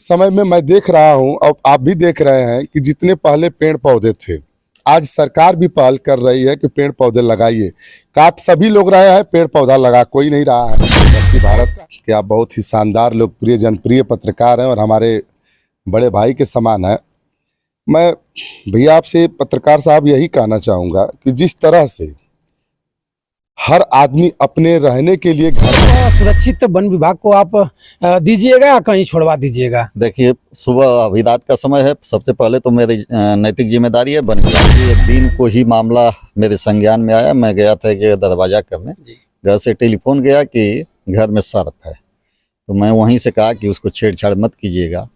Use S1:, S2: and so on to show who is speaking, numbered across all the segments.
S1: समय में मैं देख रहा हूं और आप भी देख रहे हैं कि जितने पहले पेड़ पौधे थे, आज सरकार भी पहल कर रही है कि पेड़ पौधे लगाइए। काट सभी लोग रहे हैं, पेड़ पौधा लगा कोई नहीं रहा है। जबकि भारत के आप बहुत ही शानदार लोकप्रिय जनप्रिय पत्रकार हैं और हमारे बड़े भाई के समान हैं। मैं भैया आपसे पत्रकार साहब यही कहना चाहूँगा कि जिस तरह से हर आदमी अपने रहने के लिए घर
S2: सुरक्षित वन विभाग को आप दीजिएगा या कहीं छोड़वा दीजिएगा?
S3: देखिए, सुबह अभिदात का समय है। सबसे पहले तो मेरी नैतिक जिम्मेदारी है वन विभाग की। दिन को ही मामला मेरे संज्ञान में आया। मैं गया था कि दरवाजा करने, घर से टेलीफोन गया कि घर में सर्प है। तो मैं वहीं से कहा कि उसको छेड़छाड़ मत कीजिएगा।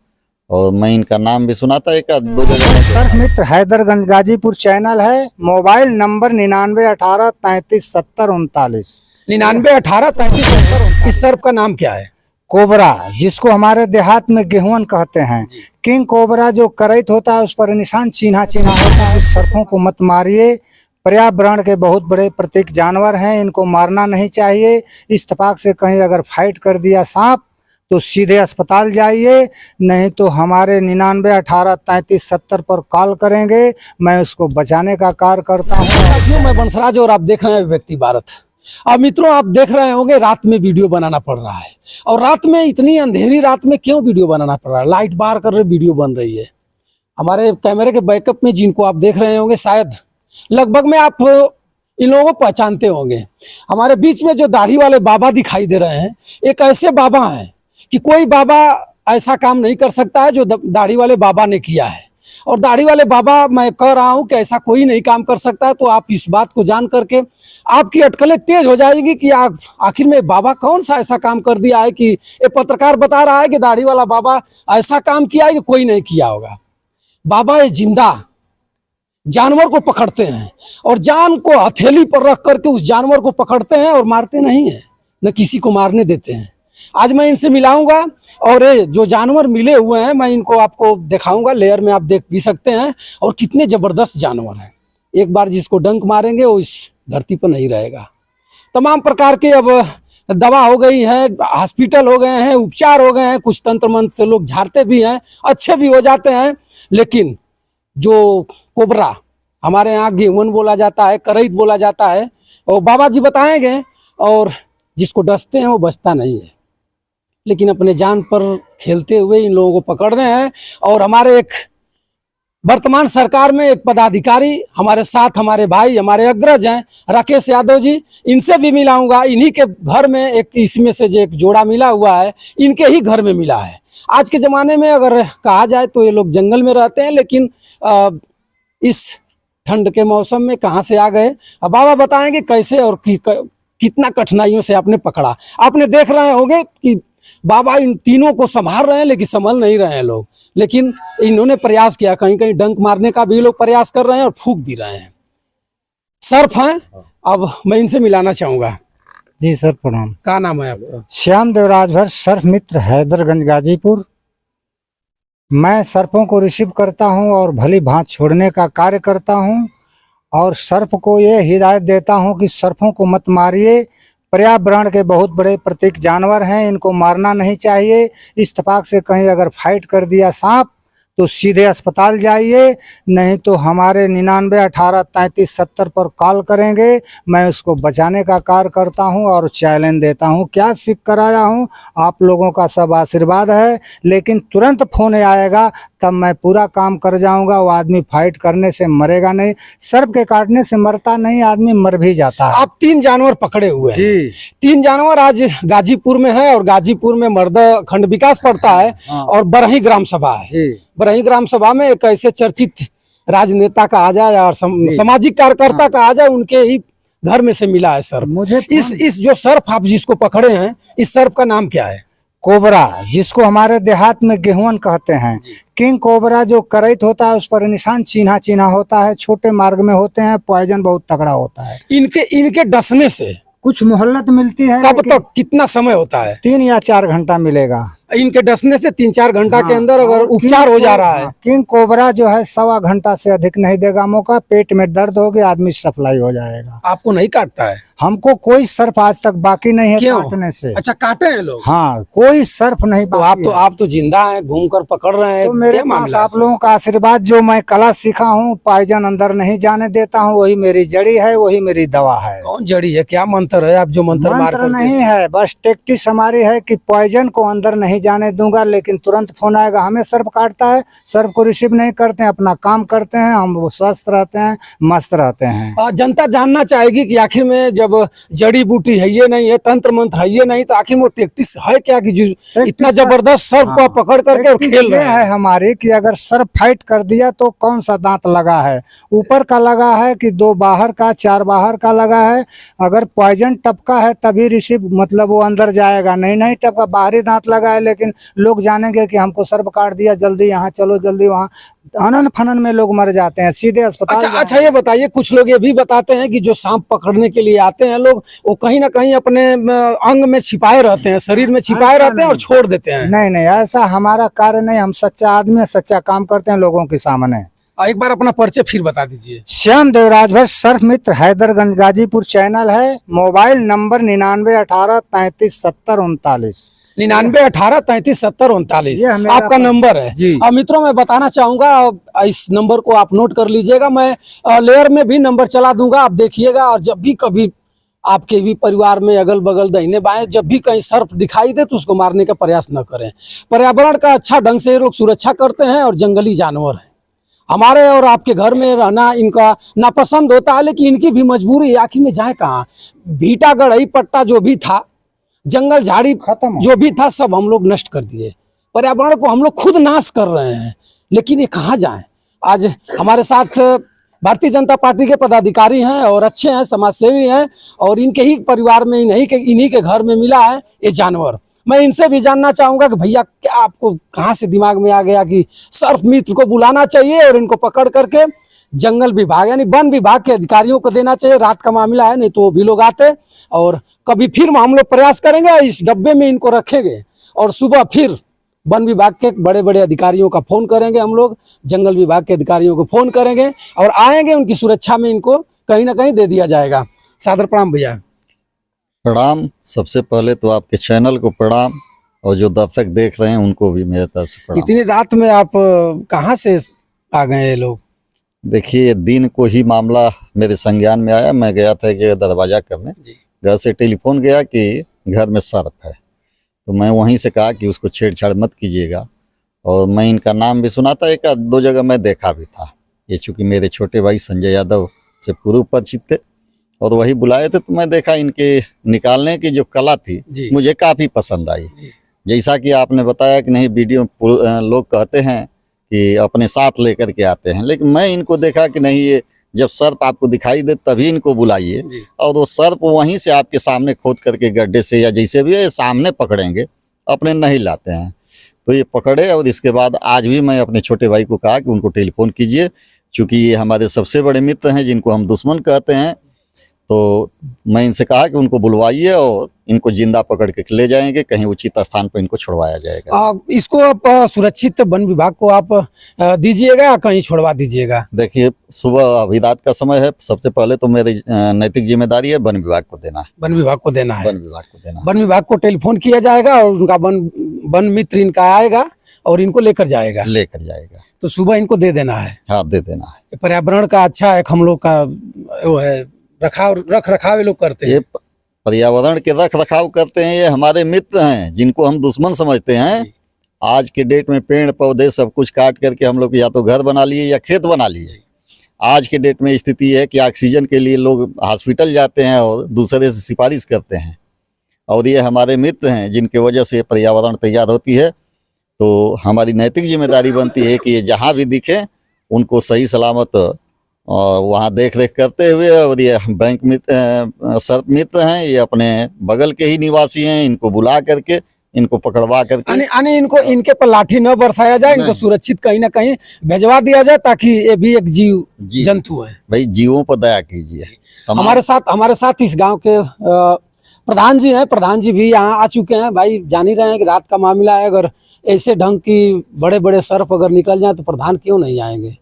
S3: और मैं इनका नाम भी सुना था, एक दो जगह।
S4: सर्प मित्र हैदरगंज गाजीपुर चैनल है। Mobile number 9918337039।
S2: 9918337039। इस सर्प का नाम क्या है?
S4: कोबरा, जिसको हमारे देहात में गेहुअन कहते हैं। किंग कोबरा जो करैत होता है उस पर निशान चिन्हा होता है। इस सर्पों को मत मारिए। पर्यावरण के बहुत बड़े प्रतीक जानवर हैं, इनको मारना नहीं चाहिए। इत्तेफाक से कहीं अगर फाइट कर दिया सांप तो सीधे अस्पताल जाइए, नहीं तो हमारे 99183370 पर कॉल करेंगे। मैं उसको बचाने का कार्य करता हूँ।
S2: साथियों, मैं बंसराज और आप देख रहे हैं व्यक्ति भारत। अब मित्रों, आप देख रहे होंगे रात में वीडियो बनाना पड़ रहा है। और रात में, इतनी अंधेरी रात में क्यों वीडियो बनाना पड़ रहा है? लाइट बार कर वीडियो बन रही है। हमारे कैमरे के बैकअप में जिनको आप देख रहे होंगे, शायद लगभग में आप इन लोगों को पहचानते होंगे। हमारे बीच में जो दाढ़ी वाले बाबा दिखाई दे रहे हैं, एक ऐसे बाबा हैं कि कोई बाबा ऐसा काम नहीं कर सकता है जो दाढ़ी वाले बाबा ने किया है। और दाढ़ी वाले बाबा, मैं कह रहा हूं कि ऐसा कोई नहीं काम कर सकता है। तो आप इस बात को जान करके आपकी अटकलें तेज हो जाएगी कि आप आखिर में बाबा कौन सा ऐसा काम कर दिया है कि ये पत्रकार बता रहा है कि दाढ़ी वाला बाबा ऐसा काम किया है कि कोई नहीं किया होगा। बाबा ये जिंदा जानवर को पकड़ते हैं और जान को हथेली पर रख करके उस जानवर को पकड़ते हैं और मारते नहीं हैं, न किसी को मारने देते हैं। आज मैं इनसे मिलाऊंगा और ये जो जानवर मिले हुए हैं मैं इनको आपको दिखाऊंगा। लेयर में आप देख भी सकते हैं और कितने जबरदस्त जानवर हैं। एक बार जिसको डंक मारेंगे वो इस धरती पर नहीं रहेगा। तमाम प्रकार के अब दवा हो गई है, हॉस्पिटल हो गए हैं, उपचार हो गए हैं। कुछ तंत्र मंत्र से लोग झाड़ते भी हैं, अच्छे भी हो जाते हैं। लेकिन जो कोबरा, हमारे यहाँ गेहुअन बोला जाता है, करैत बोला जाता है, और बाबा जी बताएंगे। और जिसको डसते हैं वो बचता नहीं है। लेकिन अपने जान पर खेलते हुए इन लोगों को पकड़ रहे हैं। और हमारे एक वर्तमान सरकार में एक पदाधिकारी हमारे साथ, हमारे भाई, हमारे अग्रज हैं, राकेश यादव जी। इनसे भी मिलाऊंगा। इन्हीं के घर में एक इसमें से जो एक जोड़ा मिला हुआ है, इनके ही घर में मिला है। आज के ज़माने में अगर कहा जाए तो ये लोग जंगल में रहते हैं, लेकिन इस ठंड के मौसम में कहाँ से आ गए। अब बाबा बताएंगे कैसे और कितना कठिनाइयों से आपने पकड़ा। आपने देख रहे होंगे कि बाबा इन तीनों को संभाल रहे हैं, लेकिन संभल नहीं रहे हैं लोग। लेकिन इन्होंने प्रयास किया, कहीं कहीं डंक मारने का भी लोग प्रयास कर रहे हैं और फूंक भी रहे हैं। सर्प हैं, अब मैं इनसे मिलाना चाहूँगा।
S4: जी सर, प्रणाम।
S2: क्या नाम है आपका?
S4: श्याम देवराज भर, सर्प मित्र हैदरगंज गाजीपुर। मैं सर्पों को रिसीव करता हूं और भली भांत छोड़ने का कार्य करता हूं। और सर्प को ये हिदायत देता हूं कि सर्पों को मत मारिए। पर्यावरण के बहुत बड़े प्रतीक जानवर हैं, इनको मारना नहीं चाहिए। इत्तेफाक से कहीं अगर फाइट कर दिया सांप तो सीधे अस्पताल जाइए, नहीं तो हमारे 99183370 पर कॉल करेंगे। मैं उसको बचाने का कार्य करता हूं और चैलेंज देता हूं। क्या सीख कर आया हूं, आप लोगों का सब आशीर्वाद है। लेकिन तुरंत फोन आएगा तब मैं पूरा काम कर जाऊंगा। वो आदमी फाइट करने से मरेगा नहीं, सर्प के काटने से मरता नहीं, आदमी मर भी जाता है।
S2: आप 3 जानवर पकड़े हुए हैं। 3 जानवर आज गाजीपुर में है। और गाजीपुर में मर्दा खंड विकास पड़ता है और बरही ग्राम सभा है। बरही ग्राम सभा में एक ऐसे चर्चित राजनेता का आ जाए और सामाजिक कार्यकर्ता का आ जाए, उनके ही घर में से मिला है सर्प।
S4: मुझे
S2: इस जो सर्प आप जिसको पकड़े हैं, इस सर्प का नाम क्या है?
S4: कोबरा, जिसको हमारे देहात में गेहुअन कहते हैं। किंग कोबरा जो करैत होता है उस पर निशान चिन्हा होता है। छोटे मार्ग में होते हैं, पॉइजन बहुत तगड़ा होता है।
S2: इनके डसने से
S4: कुछ मोहल्लत मिलती है।
S2: कब तक, कितना समय होता है?
S4: 3 या 4 घंटा मिलेगा।
S2: इनके डसने से 3-4 घंटा के अंदर अगर उपचार हो जा रहा है।
S4: किंग कोबरा जो है 1.25 घंटा से अधिक नहीं देगा मौका। पेट में दर्द होगी, आदमी सप्लाई हो जाएगा।
S2: आपको नहीं काटता है?
S4: हमको कोई सर्फ आज तक बाकी नहीं है
S2: क्यों?
S4: काटने से।
S2: अच्छा, काटे हैं लोग?
S4: हाँ, कोई सर्फ नहीं
S2: तो
S4: बाकी है।
S2: आप तो जिंदा हैं, घूम कर पकड़ रहे हैं,
S4: तो मेरे
S2: क्या
S4: पास
S2: मामला है
S4: आप
S2: सर?
S4: लोगों का आशीर्वाद, जो मैं कला सीखा हूँ, पॉइजन अंदर नहीं जाने देता हूँ, वही मेरी जड़ी है, वही मेरी दवा है।
S2: कौन जड़ी है, क्या मंत्र है आप जो मंत्र मार
S4: मंत्र
S2: करके?
S4: नहीं है, बस टेक्टिस हमारी है कि पॉइजन को अंदर नहीं जाने दूंगा, लेकिन तुरंत फोन आएगा, हमें सर्फ काटता है, सर्फ को रिसीव नहीं करते हैं, अपना काम करते हैं, हम वो स्वस्थ रहते हैं, मस्त रहते हैं।
S2: जनता जानना चाहेगी कि आखिर में जब जड़ी बूटी है ये नहीं है, तंत्र मंत्र है ये नहीं, तो आखिर वो टेक्टिस है क्या कि जो इतना जबरदस्त सर्फ को आप पकड़ करके और
S4: टेक्टिस
S2: खेल
S4: ये
S2: रहे हैं?
S4: है हमारी कि अगर सर्फ फाइट कर दिया तो कौन सा दांत लगा है, ऊपर का लगा है कि 2 बाहर का, 4 बाहर का लगा है। अगर पॉइजन टपका है तभी रिसीव, मतलब वो अंदर जाएगा, नहीं टपका, बाहरी दांत लगा है, लेकिन लोग जानेंगे कि हमको सर्फ काट दिया, जल्दी यहाँ चलो, जल्दी वहाँ, अनन फनन में लोग मर जाते हैं, सीधे अस्पताल
S2: अच्छा, ये बताइए, कुछ लोग ये भी बताते हैं कि जो सांप पकड़ने के लिए आते हैं लोग, वो कहीं ना कहीं अपने अंग में छिपाए रहते हैं, शरीर में छिपाए रहते हैं और छोड़ देते हैं।
S4: नहीं, ऐसा हमारा कार्य नहीं, हम सच्चा आदमी है, सच्चा काम करते हैं लोगों के सामने।
S2: एक बार अपना परिचय फिर बता दीजिए।
S4: श्याम देवराज भट्ट, सर्फ मित्र, हैदरगंज, गाजीपुर चैनल है। Mobile number 9918337039।
S2: 9918337039
S4: ये मेरा
S2: आपका नंबर है
S4: जी।
S2: और मित्रों, मैं बताना चाहूंगा, इस नंबर को आप नोट कर लीजिएगा, मैं लेयर में भी नंबर चला दूंगा, आप देखिएगा। और जब भी कभी आपके भी परिवार में अगल बगल दाहिने बाएं जब भी कहीं सर्प दिखाई दे तो उसको मारने का प्रयास न करें। पर्यावरण का अच्छा ढंग से ये लोग सुरक्षा करते हैं और जंगली जानवर हैं। हमारे और आपके घर में रहना इनका नापसंद होता है, लेकिन इनकी भी मजबूरी है, आखिर में जाए कहाँ। भीटा गढ़ई पट्टा जो भी था, जंगल झाड़ी
S4: खत्म
S2: जो भी था, सब हम लोग नष्ट कर दिए। पर्यावरण को हम लोग खुद नाश कर रहे हैं, लेकिन ये कहाँ जाएं। आज हमारे साथ भारतीय जनता पार्टी के पदाधिकारी हैं और अच्छे हैं, समाजसेवी हैं, और इनके ही परिवार में इन्हीं के घर में मिला है ये जानवर। मैं इनसे भी जानना चाहूंगा कि भैया, क्या आपको कहाँ से दिमाग में आ गया कि सर्प मित्र को बुलाना चाहिए और इनको पकड़ करके जंगल विभाग यानी वन विभाग के अधिकारियों को देना चाहिए। रात का मामला है, नहीं तो वो भी लोग आते, और कभी फिर हम लोग प्रयास करेंगे, इस डब्बे में इनको रखेंगे और सुबह फिर वन विभाग के बड़े बड़े अधिकारियों का फोन करेंगे, हम लोग जंगल विभाग के अधिकारियों को फोन करेंगे और आएंगे, उनकी सुरक्षा में इनको कहीं ना कहीं दे दिया जाएगा। सादर प्रणाम भैया।
S3: प्रणाम। सबसे पहले तो आपके चैनल को प्रणाम, और जो दर्शक देख रहे हैं उनको भी मेरे तरफ से प्रणाम।
S2: इतनी रात में आप कहाँ से आ गए ये लोग?
S3: देखिए, दिन को ही मामला मेरे संज्ञान में आया। मैं गया था कि दरवाजा करने, घर से टेलीफोन गया कि घर में सर्प है, तो मैं वहीं से कहा कि उसको छेड़छाड़ मत कीजिएगा। और मैं इनका नाम भी सुना था, 1-2 जगह मैं देखा भी था। ये चूँकि मेरे छोटे भाई संजय यादव से पूर्व परिचित थे और वही बुलाए थे, तो मैं देखा इनके निकालने की जो कला थी मुझे काफ़ी पसंद आई। जैसा कि आपने बताया कि नहीं, वीडियो लोग कहते हैं कि अपने साथ लेकर के आते हैं, लेकिन मैं इनको देखा कि नहीं, ये जब सर्प आपको दिखाई दे तभी इनको बुलाइए, और वो सर्प वहीं से आपके सामने खोद करके गड्ढे से या जैसे भी है सामने पकड़ेंगे, अपने नहीं लाते हैं। तो ये पकड़े, और इसके बाद आज भी मैं अपने छोटे भाई को कहा कि उनको टेलीफोन कीजिए, चूँकि ये हमारे सबसे बड़े मित्र हैं जिनको हम दुश्मन कहते हैं। तो मैं इनसे कहा कि उनको बुलवाइए और इनको जिंदा पकड़ के ले जाएंगे, कहीं उचित स्थान पर इनको छुड़वाया जाएगा।
S2: इसको आप सुरक्षित वन विभाग को आप दीजिएगा या कहीं छोड़वा दीजिएगा?
S3: देखिए, सुबह अभिदात का समय है, सबसे पहले तो मेरी नैतिक जिम्मेदारी है वन विभाग को देना है।
S2: वन विभाग को देना है।
S3: वन विभाग को देना है।
S2: वन विभाग को टेलीफोन किया जाएगा और उनका वन मित्र इनका आएगा और इनको लेकर जाएगा। तो सुबह इनको दे देना है।
S3: हाँ, दे देना है।
S2: पर्यावरण का अच्छा एक हम लोग का वो है, रख रखाव लोग करते हैं।
S3: ये पर्यावरण के रख रखाव करते हैं, ये हमारे मित्र हैं जिनको हम दुश्मन समझते हैं। आज के डेट में पेड़ पौधे सब कुछ काट करके हम लोग या तो घर बना लिए या खेत बना लिए। आज के डेट में स्थिति है कि ऑक्सीजन के लिए लोग हॉस्पिटल जाते हैं और दूसरे से सिफारिश करते हैं, और ये हमारे मित्र हैं जिनके वजह से पर्यावरण तैयार होती है। तो हमारी नैतिक जिम्मेदारी बनती है कि ये जहाँ भी दिखे उनको सही सलामत और वहाँ देख रेख करते हुए, और ये बैंक मित्र सर्प मित्र हैं, ये अपने बगल के ही निवासी हैं, इनको बुला करके इनको पकड़वा करके
S2: इनको इनके पर लाठी न बरसाया जाए, इनको सुरक्षित कहीं ना कहीं भेजवा दिया जाए, ताकि ये भी एक जीव जंतु है।
S3: भाई, जीवों पर दया कीजिए।
S2: हमारे साथ इस गांव के प्रधान जी हैं। प्रधान जी भी यहाँ आ चुके हैं। भाई, जान ही रहे हैं कि रात का मामला है, अगर ऐसे ढंग की बड़े बड़े सर्प अगर निकल जाए तो प्रधान क्यों नहीं आएंगे?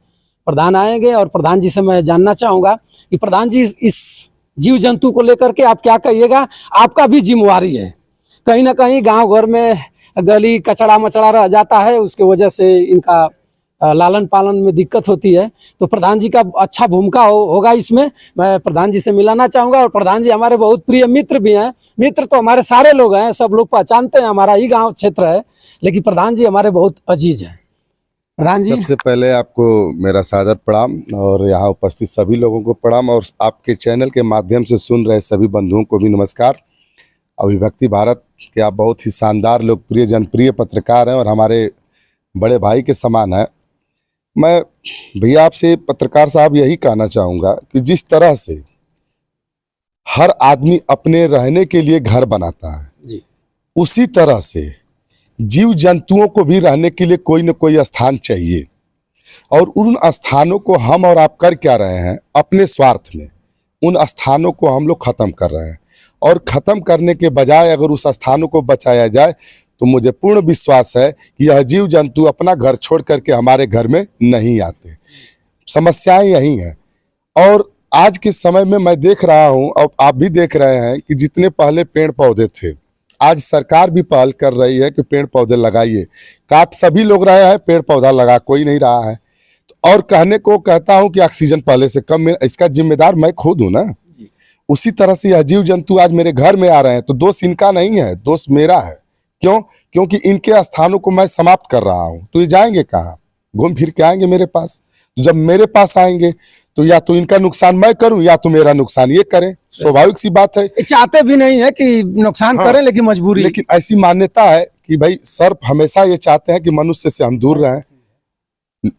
S2: प्रधान आएंगे, और प्रधान जी से मैं जानना चाहूँगा कि प्रधान जी, इस जीव जंतु को लेकर के आप क्या कहिएगा? आपका भी जिम्मेवारी है। कहीं ना कहीं गांव घर में गली कचड़ा मचड़ा रह जाता है, उसके वजह से इनका लालन पालन में दिक्कत होती है। तो प्रधान जी का अच्छा भूमिका होगा इसमें। मैं प्रधान जी से मिलाना चाहूँगा, और प्रधान जी हमारे बहुत प्रिय मित्र भी हैं। मित्र तो हमारे सारे लोग हैं, सब लोग पहचानते हैं, हमारा ही गांव क्षेत्र है, लेकिन प्रधान जी हमारे बहुत अजीज हैं। प्रधान जी,
S1: सबसे पहले आपको मेरा सादर प्रणाम, और यहाँ उपस्थित सभी लोगों को प्रणाम, और आपके चैनल के माध्यम से सुन रहे सभी बंधुओं को भी नमस्कार। अभिव्यक्ति भारत के आप बहुत ही शानदार लोकप्रिय जनप्रिय पत्रकार हैं और हमारे बड़े भाई के समान हैं। मैं भैया आपसे पत्रकार साहब यही कहना चाहूँगा कि जिस तरह से हर आदमी अपने रहने के लिए घर बनाता है
S2: जी,
S1: उसी तरह से जीव जंतुओं को भी रहने के लिए कोई न कोई स्थान चाहिए, और उन स्थानों को हम और आप कर क्या रहे हैं? अपने स्वार्थ में उन स्थानों को हम लोग खत्म कर रहे हैं, और खत्म करने के बजाय अगर उस स्थानों को बचाया जाए तो मुझे पूर्ण विश्वास है कि यह जीव जंतु अपना घर छोड़ करके हमारे घर में नहीं आते। समस्याएं यही हैं। और आज के समय में मैं देख रहा हूं, और आप भी देख रहे हैं कि जितने पहले पेड़ पौधे थे, आज सरकार भी पहल कर रही है कि पेड़ पौधे लगाइए। काट सभी लोग रहे हैं, पेड़ पौधा लगा कोई नहीं रहा है। और कहने को कहता हूं कि ऑक्सीजन पहले से कम, इसका जिम्मेदार मैं खुद हूं ना। उसी तरह से यह जीव जंतु आज मेरे घर में आ रहे हैं, तो दोष इनका नहीं है, दोष मेरा है। क्यों? क्योंकि इनके स्थानों को मैं समाप्त कर रहा हूं। तो ये जाएंगे कहाँ? घूम फिर के आएंगे मेरे पास। तो जब मेरे पास आएंगे तो या तो इनका नुकसान मैं करूं या तो मेरा नुकसान ये करें। स्वाभाविक सी बात है।
S2: ये चाहते भी नहीं है कि नुकसान करें, लेकिन मजबूरी।
S1: लेकिन ऐसी मान्यता है कि भाई सर्प हमेशा ये चाहते हैं कि मनुष्य से हम दूर रहें।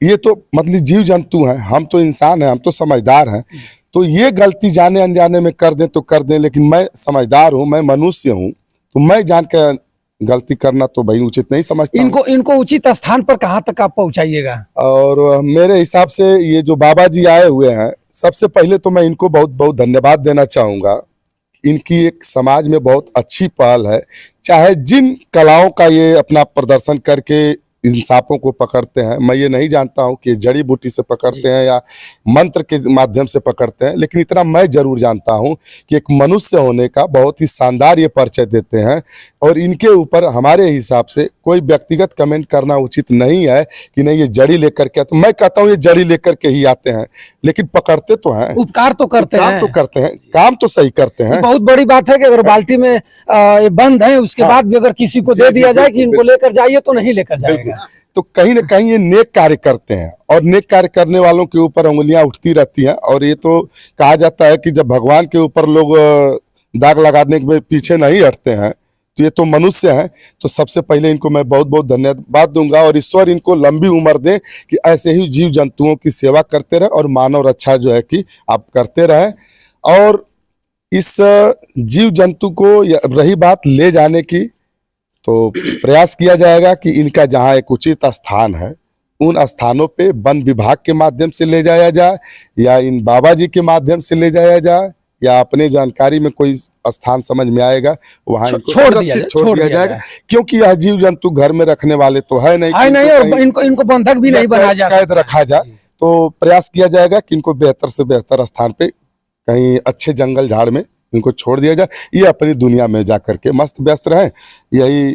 S1: ये तो मतलब जीव जंतु हैं, हम तो इंसान हैं, हम तो समझदार हैं। तो ये गलती जाने अनजाने में कर दें तो कर दें, लेकिन मैं समझदार हूं, मैं मनुष्य हूं, तो मैं जान के गलती करना तो भाई उचित नहीं समझता।
S2: इनको उचित स्थान पर कहाँ तक आप पहुंचाइएगा?
S1: और मेरे हिसाब से ये जो बाबा जी आए हुए हैं, सबसे पहले तो मैं इनको बहुत बहुत धन्यवाद देना चाहूँगा। इनकी एक समाज में बहुत अच्छी पहल है। चाहे जिन कलाओं का ये अपना प्रदर्शन करके इन सांपों को पकड़ते हैं, मैं ये नहीं जानता हूं कि जड़ी बूटी से पकड़ते हैं या मंत्र के माध्यम से पकड़ते हैं, लेकिन इतना मैं जरूर जानता हूं कि एक मनुष्य होने का बहुत ही शानदार ये परिचय देते हैं। और इनके ऊपर हमारे हिसाब से कोई व्यक्तिगत कमेंट करना उचित नहीं है कि नहीं ये जड़ी लेकर के, तो मैं कहता हूँ ये जड़ी लेकर के ही आते हैं, लेकिन पकड़ते तो हैं,
S2: उपकार तो करते हैं,
S1: काम तो सही करते हैं।
S2: बहुत बड़ी बात है कि अगर बाल्टी में ये बंद है, उसके बाद भी अगर किसी को दे दिया जाए कि इनको लेकर जाइए, तो नहीं लेकर जाएगा।
S1: तो कहीं ना कहीं ये नेक कार्य करते हैं, और नेक कार्य करने वालों के ऊपर उंगलियां उठती रहती हैं। और ये तो कहा जाता है कि जब भगवान के ऊपर लोग दाग लगाने के पीछे नहीं हटते हैं, तो ये तो मनुष्य हैं। तो सबसे पहले इनको मैं बहुत बहुत धन्यवाद दूंगा, और ईश्वर इनको लंबी उम्र दे कि ऐसे ही जीव जंतुओं की सेवा करते रहे और मानव रक्षा जो है कि आप करते रहे। और इस जीव जंतु को रही बात ले जाने की, तो प्रयास किया जाएगा कि इनका जहाँ एक उचित स्थान है, उन स्थानों पे वन विभाग के माध्यम से ले जाया जाए, या इन बाबा जी के माध्यम से ले जाया जाए, या अपने जानकारी में कोई स्थान समझ में आएगा वहाँ
S2: छोड़ दिया जाएगा।
S1: क्योंकि यह जीव जंतु घर में रखने वाले तो है नहीं,
S2: और इनको बंधक भी नहीं बनाया जा सकता,
S1: कैद रखा जाए। तो प्रयास किया जाएगा कि इनको बेहतर से बेहतर स्थान पे कहीं अच्छे जंगल झाड़ में इनको छोड़ दिया जाए। ये अपनी दुनिया में जा करके मस्त व्यस्त रहें। यही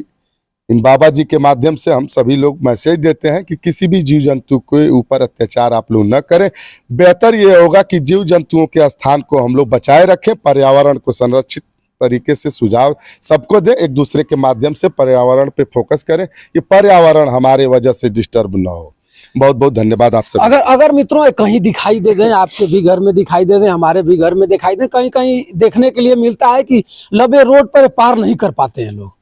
S1: इन बाबा जी के माध्यम से हम सभी लोग मैसेज देते हैं कि किसी भी जीव जंतु के ऊपर अत्याचार आप लोग न करें। बेहतर ये होगा कि जीव जंतुओं के स्थान को हम लोग बचाए रखें, पर्यावरण को संरक्षित तरीके से सुझाव सबको दें, एक दूसरे के माध्यम से पर्यावरण पे फोकस करें, ये पर्यावरण हमारे वजह से डिस्टर्ब न हो। बहुत बहुत धन्यवाद आपसे।
S2: अगर मित्रों कहीं दिखाई दे दें, आपके भी घर में दिखाई दे दें, हमारे भी घर में दिखाई दें, कहीं कहीं देखने के लिए मिलता है कि लबे रोड पर पार नहीं कर पाते हैं लोग,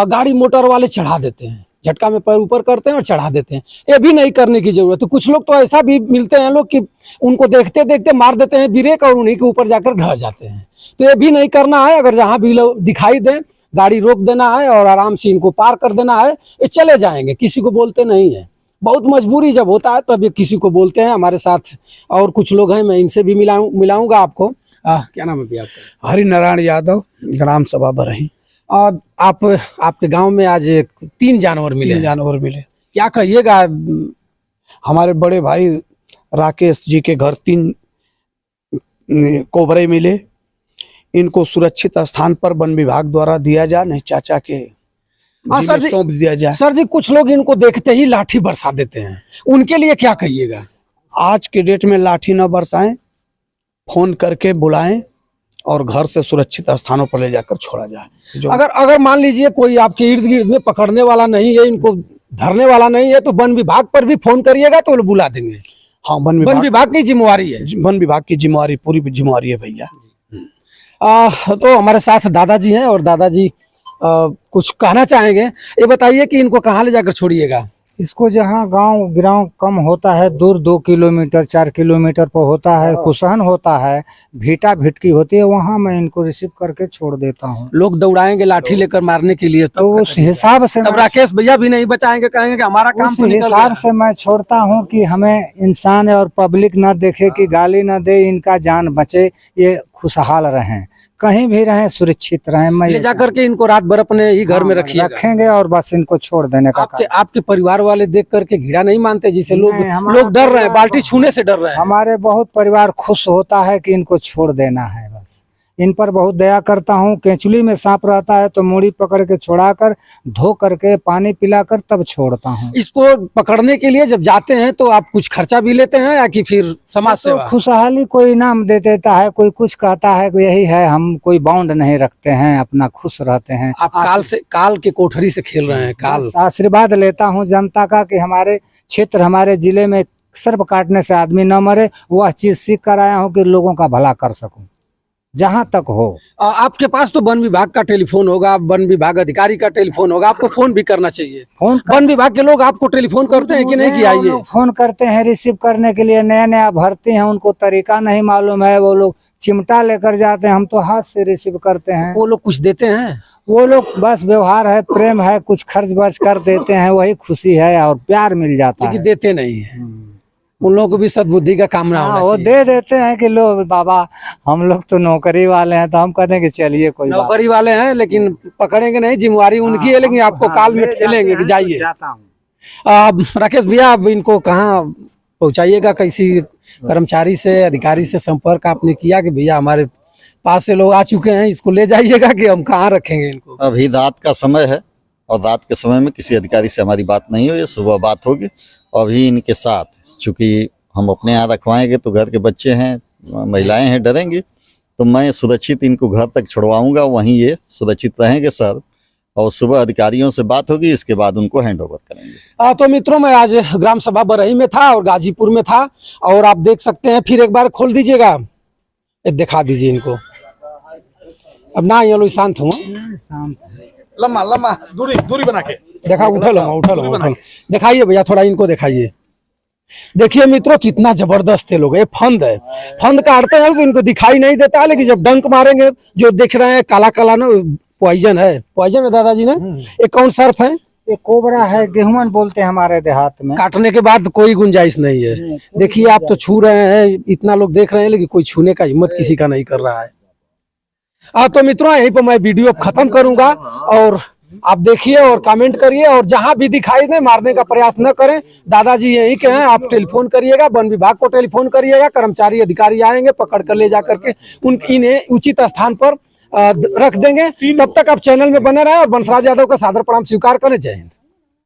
S2: गाड़ी मोटर वाले चढ़ा देते हैं, झटका में पैर ऊपर करते हैं और चढ़ा देते हैं। ये भी नहीं करने की जरूरत है। कुछ लोग तो ऐसा भी मिलते हैं लोग कि उनको देखते देखते मार देते हैं ब्रेक और उन्हीं के ऊपर जाकर ढह जाते हैं। तो ये भी नहीं करना है। अगर जहाँ भी लोग दिखाई दें, गाड़ी रोक देना है और आराम से इनको पार कर देना है, ये चले जाएंगे, किसी को बोलते नहीं है। बहुत मजबूरी जब होता है तब ये किसी को बोलते हैं। हमारे साथ और कुछ लोग हैं, मैं इनसे भी मिलाऊंगा आपको। क्या नाम है भैया आपका?
S5: हरिनारायण यादव, ग्राम सभा बरही।
S2: आपके गांव में आज 3 जानवर मिले। क्या कहिएगा?
S5: हमारे बड़े भाई राकेश जी के घर 3 कोबरे मिले, इनको सुरक्षित स्थान पर वन विभाग द्वारा दिया जाए, नहीं चाचा के
S2: हाँ सर जी,
S5: सौंप दिया जाए।
S2: सर जी कुछ लोग इनको देखते ही लाठी बरसा देते हैं, उनके लिए क्या कहिएगा?
S5: आज के डेट में लाठी न बरसाएं, फोन करके बुलाएं और घर से सुरक्षित स्थानों पर ले जाकर छोड़ा जाए। जो
S2: अगर मान लीजिए कोई आपके इर्द गिर्द में पकड़ने वाला नहीं है, इनको धरने वाला नहीं है, तो वन विभाग पर भी फोन करिएगा तो वो बुला देंगे।
S5: हाँ,
S2: वन विभाग की जिम्मेवारी है।
S5: वन विभाग की जिम्मेवारी, पूरी जिम्मेवारी है भैया।
S2: तो हमारे साथ दादाजी हैं और दादाजी कुछ कहना चाहेंगे। ये बताइए कि इनको कहाँ ले जाकर छोड़िएगा?
S4: इसको जहाँ गांव गिराव कम होता है, दूर 2 किलोमीटर 4 किलोमीटर पर होता है, कुसहन होता है, भीटा भिटकी होती है, वहाँ मैं इनको रिसीव करके छोड़ देता हूँ।
S2: लोग दौड़ाएंगे लाठी लेकर मारने के लिए,
S4: तो उस हिसाब से
S2: तब राकेश भैया भी नहीं बचाएंगे, कहेंगे कि हमारा काम
S4: उस
S2: तो निकल
S4: हिसाब
S2: गया।
S4: से मैं छोड़ता हूँ कि हमें इंसान और पब्लिक न देखे, कि गाली न दे, इनका जान बचे, ये खुशहाल रहें, कहीं भी रहें, सुरक्षित रहें। मैं
S2: ले जाकर के इनको रात भर अपने ही घर में रखिएगा।
S4: रखेंगे और बस इनको छोड़ देने का
S2: आपके परिवार वाले देख करके घृणा नहीं मानते? जिसे
S4: नहीं, हमारा
S2: लोग डर रहे हैं, बाल्टी छूने से डर रहे हैं।
S4: हमारे बहुत परिवार खुश होता है कि इनको छोड़ देना है। बस इन पर बहुत दया करता हूँ। केंचुली में सांप रहता है तो मूड़ी पकड़ के छुड़ाकर, धो करके, पानी पिलाकर तब छोड़ता हूँ।
S2: इसको पकड़ने के लिए जब जाते हैं तो आप कुछ खर्चा भी लेते हैं या कि फिर समाज
S4: तो
S2: सेवा?
S4: खुशहाली कोई इनाम दे देता है, कोई कुछ कहता है, यही है। हम कोई बाउंड नहीं रखते हैं, अपना खुश रहते हैं।
S2: आप काल के कोठरी से खेल रहे हैं। काल
S4: आशीर्वाद लेता हूँ जनता का कि हमारे क्षेत्र, हमारे जिले में सर्प काटने से आदमी न मरे, वह चीज सीख कर आया हूँ कि लोगों का भला कर सकूं जहां तक हो।
S2: आपके पास तो वन विभाग का टेलीफोन होगा, वन विभाग अधिकारी का टेलीफोन होगा, आपको फोन भी करना चाहिए। वन विभाग के लोग आपको टेलीफोन करते हैं कि नहीं कि आइए?
S4: फोन करते हैं रिसीव करने के लिए। नया नया भर्ती हैं, उनको तरीका नहीं मालूम है, वो लोग चिमटा लेकर जाते हैं, हम तो हाथ से रिसीव करते हैं।
S2: वो लोग कुछ देते हैं?
S4: वो लोग बस व्यवहार है, प्रेम है, कुछ खर्च बर्च कर देते हैं, वही खुशी है और प्यार मिल जाता है।
S2: लेकिन देते नहीं है। उन लोगों को भी सद्बुद्धि का कामना होना
S4: वो
S2: चाहिए।
S4: दे देते हैं कि लो बाबा, हम लोग तो नौकरी वाले हैं, तो हम कहते हैं कि चलिए कोई बात
S2: नौकरी वाले हैं लेकिन पकड़ेंगे नहीं, जिम्मेवारी उनकी है, लेकिन आपको काल में ठेलेंगे कि जाइए। राकेश भैया, अब इनको कहाँ पहुँचाइएगा? कैसी कर्मचारी से, अधिकारी से संपर्क आपने किया कि भैया हमारे पास से लोग आ चुके हैं, इसको ले जाइएगा, कि हम कहाँ रखेंगे इनको?
S3: अभी रात का समय है और रात के समय में किसी अधिकारी से हमारी बात नहीं हुई, सुबह बात होगी। अभी इनके साथ चूंकि हम अपने यहाँ रखवाएंगे तो घर के बच्चे हैं, महिलाएं हैं, डरेंगी, तो मैं सुरक्षित इनको घर तक छुड़वाऊंगा, वहीं ये सुरक्षित रहेंगे सर। और सुबह अधिकारियों से बात होगी, इसके बाद उनको हैंड ओवर करेंगे।
S2: तो मित्रों, मैं आज ग्राम सभा बरही में था और गाजीपुर में था, और आप देख सकते हैं, फिर एक बार खोल दीजिएगा, दिखा दीजिए इनको। अब ना ये लोग शांत हुआ,
S5: लम्बा लम्बा दूरी बना के
S2: देखा, उठल दिखाइए भैया, थोड़ा इनको दिखाइए। देखिए मित्रों, कितना जबरदस्त है लोग। ये फंद है, फंद काटते हैं तो इनको दिखाई नहीं देता है, लेकिन जब डंक मारेंगे, जो देख रहे हैं काला काला ना, पॉइजन है दादाजी ने। ये कौन सर्फ है?
S4: ये कोबरा है, गेहूं बोलते हैं हमारे देहात में।
S2: काटने के बाद कोई गुंजाइश नहीं है। देखिए, आप तो छू रहे हैं, इतना लोग देख रहे हैं, लेकिन कोई छूने का हिम्मत किसी का नहीं कर रहा है। तो मित्रों, यहीं पर मैं वीडियो खत्म करूंगा, और आप देखिए और कमेंट करिए, और जहां भी दिखाई दे मारने का प्रयास न करें। दादाजी यही के हैं, आप टेलीफोन करिएगा, वन विभाग को टेलीफोन करिएगा, कर्मचारी अधिकारी आएंगे, पकड़ कर ले जाकर के इन्हें उचित स्थान पर रख देंगे। तब तक आप चैनल में बने रहें और बंसराज यादव का सादर प्रणाम स्वीकार करें। जय हिंद।